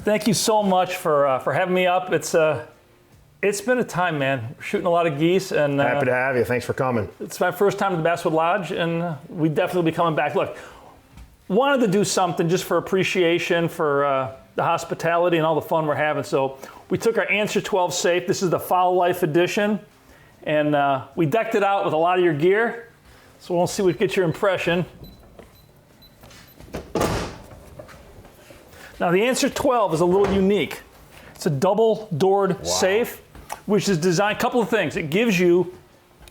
Thank you so much for having me up. It's been a time, man. We're shooting a lot of geese, and happy to have you. Thanks for coming. It's my first time at the Basswood Lodge, and we definitely will be coming back. Look, wanted to do something just for appreciation for the hospitality and all the fun we're having. So we took our Answer 12 safe. This is the Fowl Life Edition, and we decked it out with a lot of your gear. So we'll see what gets your impression. Now the Answer 12 is a little unique. It's a double-doored safe, which is designed, a couple of things. It gives you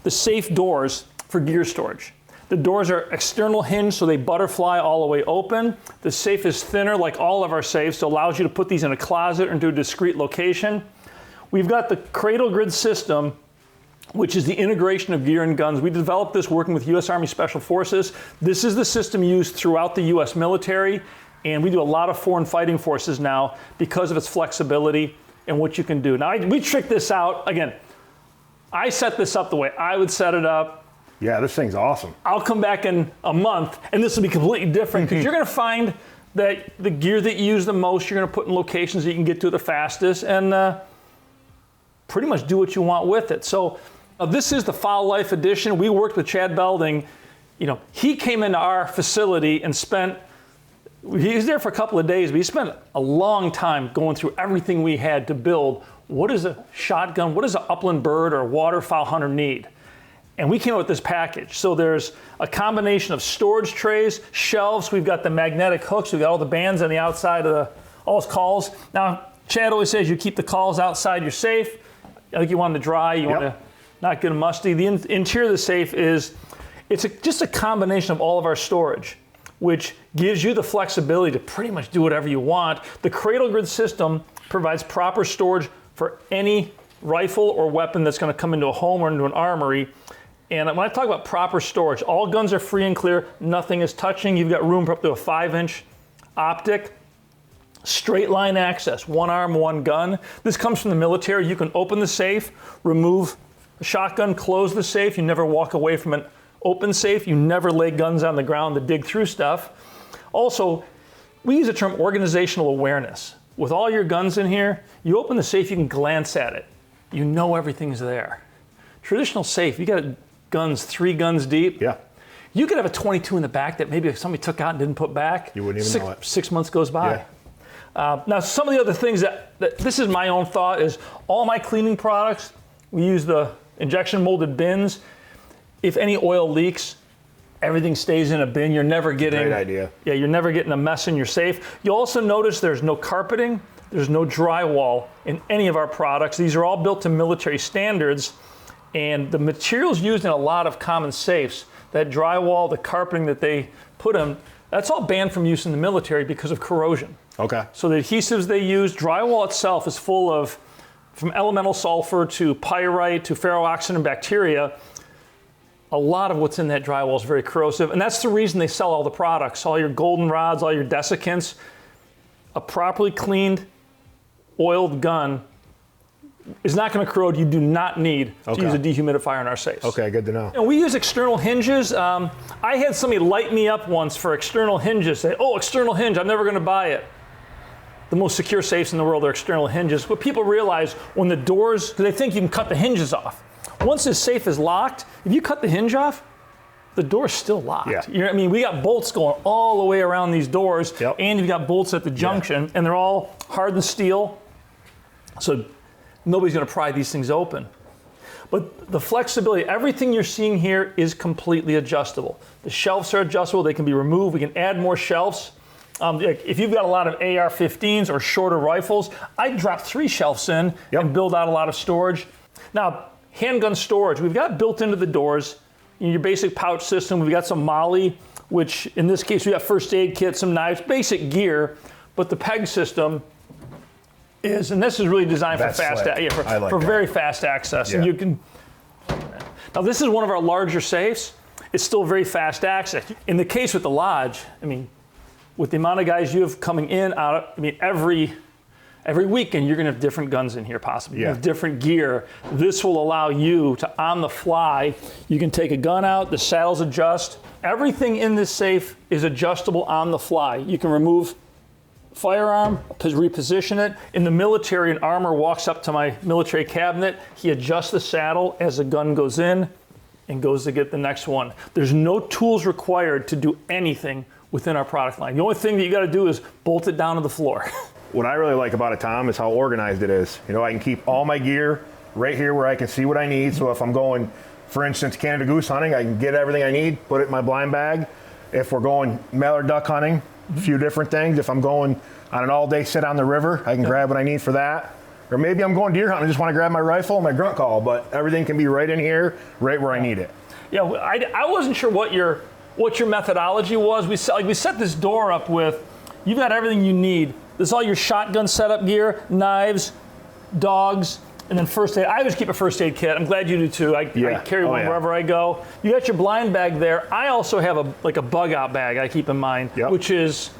the safe doors for gear storage. The doors are external hinge, so they butterfly all the way open. The safe is thinner, like all of our safes, so it allows you to put these in a closet or into a discrete location. We've got the cradle grid system, which is the integration of gear and guns. We developed this working with U.S. Army Special Forces. This is the system used throughout the U.S. military, and we do a lot of foreign fighting forces now because of its flexibility and what you can do. Now, we tricked this out. Again, I set this up the way I would set it up. Yeah, this thing's awesome. I'll come back in a month, and this will be completely different, because you're going to find that the gear that you use the most, you're going to put in locations that you can get to the fastest, and pretty much do what you want with it. So this is the Fowl Life Edition. We worked with Chad Belding. You know, he came into our facility and he was there for a couple of days, but he spent a long time going through everything we had to build. What does a shotgun, what does an upland bird or a waterfowl hunter need? And we came up with this package. So there's a combination of storage trays, shelves, we've got the magnetic hooks, we've got all the bands on the outside of all his calls. Now, Chad always says you keep the calls outside your safe. I think you want them to dry, you want to not get them musty. The interior of the safe it's just a combination of all of our storage, which gives you the flexibility to pretty much do whatever you want. The cradle grid system provides proper storage for any rifle or weapon that's going to come into a home or into an armory. And when I talk about proper storage, all guns are free and clear, nothing is touching. You've got room for up to a 5-inch optic, straight line access, one arm, one gun. This comes from the military. You can open the safe, remove a shotgun, close the safe. You never walk away from an open safe. You never lay guns on the ground to dig through stuff. Also, we use the term organizational awareness. With all your guns in here, you open the safe, you can glance at it. You know everything's there. Traditional safe, you got guns 3 guns deep. Yeah. You could have a 22 in the back that maybe if somebody took out and didn't put back. You wouldn't even know it. 6 months goes by. Yeah. Now, some of the other things that this is my own thought, is all my cleaning products, we use the injection molded bins. If any oil leaks, everything stays in a bin. You're never getting— Great idea. Yeah, you're never getting a mess in your safe. You'll also notice there's no carpeting, there's no drywall in any of our products. These are all built to military standards, and the materials used in a lot of common safes, that drywall, the carpeting that they put in, that's all banned from use in the military because of corrosion. Okay. So the adhesives they use, drywall itself is full of, from elemental sulfur to pyrite to ferroxin bacteria. A lot of what's in that drywall is very corrosive, and that's the reason they sell all the products, all your goldenrods, all your desiccants. A properly cleaned, oiled gun is not going to corrode. You do not need to use a dehumidifier in our safes. Okay, good to know. And we use external hinges. I had somebody light me up once for external hinges, say, oh, external hinge, I'm never going to buy it. The most secure safes in the world are external hinges. What people realize when the doors, because they think you can cut the hinges off. Once this safe is locked, if you cut the hinge off, the door's still locked. Yeah. You know what I mean? We got bolts going all the way around these doors, and you've got bolts at the junction, and they're all hardened steel, so nobody's going to pry these things open. But the flexibility, everything you're seeing here is completely adjustable. The shelves are adjustable, they can be removed, we can add more shelves. If you've got a lot of AR-15s or shorter rifles, I'd drop 3 shelves in and build out a lot of storage. Now, handgun storage, we've got built into the doors, in your basic pouch system, we've got some MOLLE, which in this case we got first aid kits, some knives, basic gear, but the PEG system is, and this is really designed for very fast access. And you can, now this is one of our larger safes. It's still very fast access. In the case with the lodge, I mean, with the amount of guys you have coming in, out, I mean, every weekend you're gonna have different guns in here possibly. You have different gear. This will allow you to, on the fly, you can take a gun out, the saddles adjust. Everything in this safe is adjustable on the fly. You can remove firearm, reposition it. In the military, an armor walks up to my military cabinet. He adjusts the saddle as the gun goes in and goes to get the next one. There's no tools required to do anything within our product line. The only thing that you got to do is bolt it down to the floor. What I really like about it, Tom, is how organized it is. You know, I can keep all my gear right here where I can see what I need. So if I'm going, for instance, Canada goose hunting, I can get everything I need, put it in my blind bag. If we're going mallard duck hunting, a few different things. If I'm going on an all-day sit on the river, I can grab what I need for that. Or maybe I'm going deer hunting, I just want to grab my rifle and my grunt call, but everything can be right in here, right where I need it. Yeah, I wasn't sure what your methodology was. We set this door up with, you've got everything you need. This is all your shotgun setup gear, knives, dogs, and then first aid. I always keep a first aid kit. I'm glad you do too. I carry one wherever I go. You got your blind bag there. I also have a bug out bag I keep in mind, which is,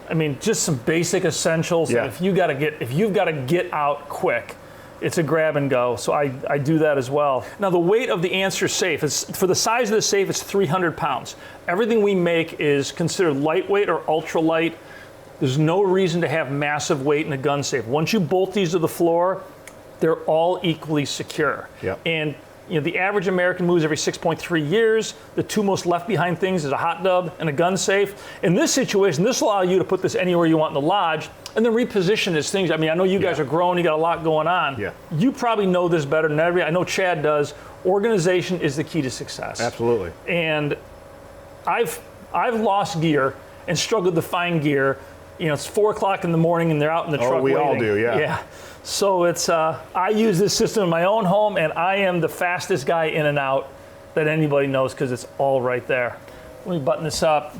I mean, just some basic essentials. Yeah. If you've got to get out quick, it's a grab and go. So I do that as well. Now the weight of the Answer safe is, for the size of the safe, it's 300 pounds. Everything we make is considered lightweight or ultralight. There's no reason to have massive weight in a gun safe. Once you bolt these to the floor, they're all equally secure. Yep. And you know, the average American moves every 6.3 years. The two most left behind things is a hot tub and a gun safe. In this situation, this will allow you to put this anywhere you want in the lodge and then reposition as things. I mean, I know you guys are growing, you got a lot going on. Yeah. You probably know this better than everybody. I know Chad does. Organization is the key to success. Absolutely. And I've lost gear and struggled to find gear. You know, it's 4 o'clock in the morning and they're out in the truck we waiting. all do, yeah. Yeah. So it's, I use this system in my own home and I am the fastest guy in and out that anybody knows because it's all right there. Let me button this up.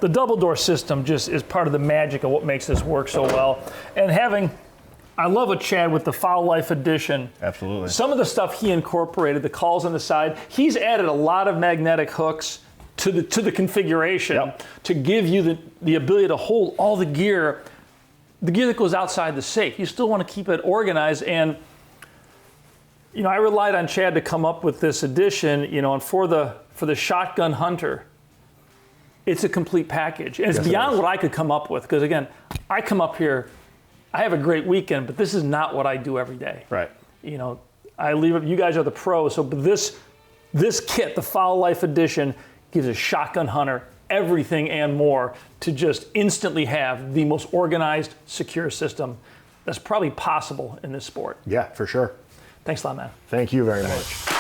The double door system just is part of the magic of what makes this work so well. And I love what Chad with the Fowl Life Edition. Absolutely. Some of the stuff he incorporated, the calls on the side, he's added a lot of magnetic hooks to the configuration to give you the ability to hold all the gear that goes outside the safe. You still want to keep it organized. And you know, I relied on Chad to come up with this edition, you know, and for the shotgun hunter, it's a complete package. And it's beyond what I could come up with, because again, I come up here, I have a great weekend, but this is not what I do every day. Right. You know, I leave it, you guys are the pros, so but this kit, the Fowl Life Edition, gives a shotgun hunter everything and more to just instantly have the most organized, secure system that's probably possible in this sport. Yeah, for sure. Thanks a lot, man. Thank you very much.